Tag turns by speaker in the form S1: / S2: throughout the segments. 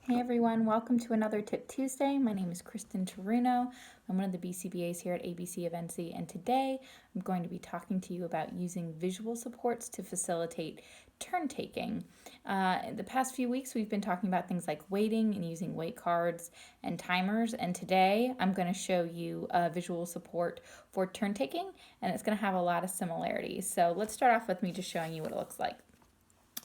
S1: Hey everyone, welcome to another Tip Tuesday. My name is Kristin Toruno. I'm one of the BCBAs here at ABC of NC, and today I'm going to be talking to you about using visual supports to facilitate turn taking. In the past few weeks, we've been talking about things like weighting and using weight cards and timers, and today I'm going to show you a visual support for turn taking, and it's going to have a lot of similarities. So let's start off with me just showing you what it looks like.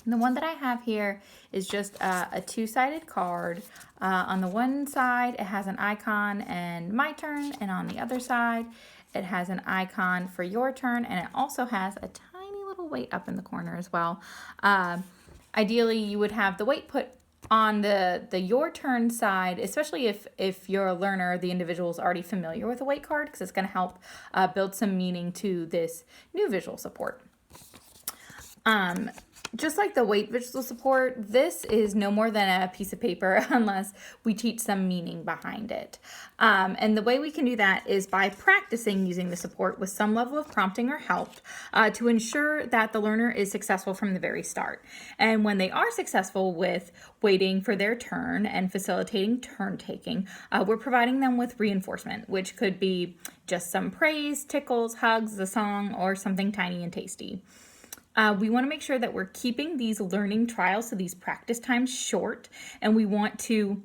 S1: The one that I have here is just a two-sided card. On the one side, it has an icon and my turn, and on the other side, it has an icon for your turn, and it also has a tiny little weight up in the corner as well. Ideally, you would have the weight put on the your turn side, especially if you're a learner, the individual is already familiar with a weight card, because it's going to help build some meaning to this new visual support. Just like the weight visual support, this is no more than a piece of paper unless we teach some meaning behind it. And the way we can do that is by practicing using the support with some level of prompting or help to ensure that the learner is successful from the very start. And when they are successful with waiting for their turn and facilitating turn taking, we're providing them with reinforcement, which could be just some praise, tickles, hugs, a song, or something tiny and tasty. We want to make sure that we're keeping these learning trials, so these practice times, short, and we want to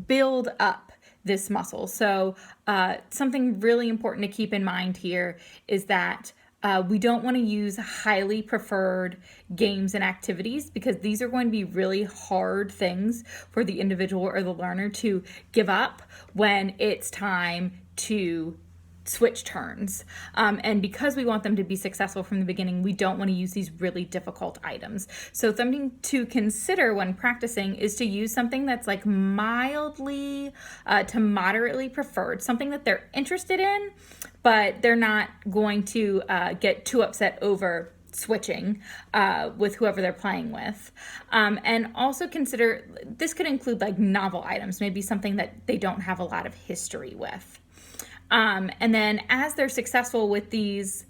S1: build up this muscle. So something really important to keep in mind here is that we don't want to use highly preferred games and activities, because these are going to be really hard things for the individual or the learner to give up when it's time to switch turns. And because we want them to be successful from the beginning, we don't want to use these really difficult items. So something to consider when practicing is to use something that's like mildly to moderately preferred, something that they're interested in, but they're not going to get too upset over switching with whoever they're playing with. And also consider, this could include like novel items, maybe something that they don't have a lot of history with. And then as they're successful with these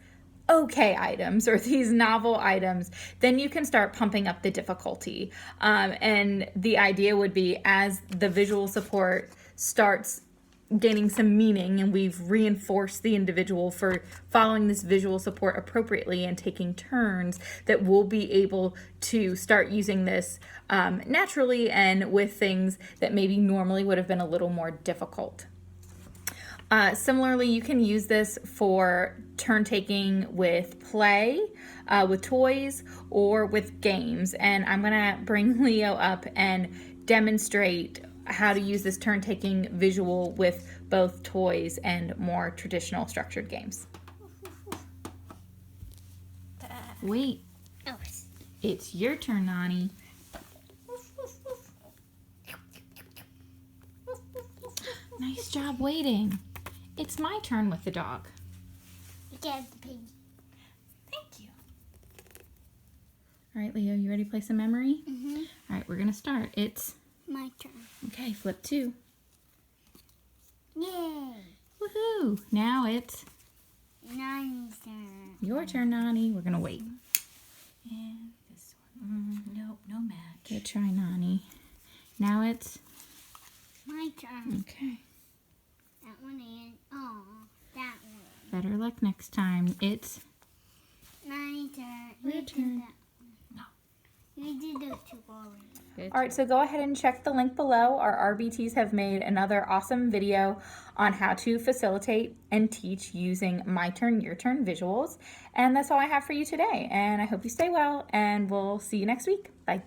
S1: okay items or these novel items, then you can start pumping up the difficulty. And the idea would be, as the visual support starts gaining some meaning and we've reinforced the individual for following this visual support appropriately and taking turns, that we'll be able to start using this naturally and with things that maybe normally would have been a little more difficult. Similarly, you can use this for turn taking with play, with toys, or with games. And I'm going to bring Leo up and demonstrate how to use this turn taking visual with both toys and more traditional structured games. Wait, it's your turn, Nani. Nice job waiting. It's my turn with the dog.
S2: Get the pig.
S1: Thank you. All right, Leo, you ready to play some memory?
S2: Mm-hmm.
S1: All right, we're going to start. It's
S2: My turn.
S1: okay, flip 2.
S2: Yay!
S1: Woohoo! Now it's
S2: Nani's turn.
S1: your turn, Nani. We're going to wait. And this one.
S2: Nope, no match.
S1: Good try, Nani. Now it's
S2: My turn.
S1: okay.
S2: That one and that one.
S1: Better luck next time. It's
S2: Nani's turn.
S1: Your turn.
S2: No. We did those two already.
S1: Good. All right, so go ahead and check the link below. Our RBTs have made another awesome video on how to facilitate and teach using my turn, your turn visuals. And that's all I have for you today. And I hope you stay well, and we'll see you next week. Bye.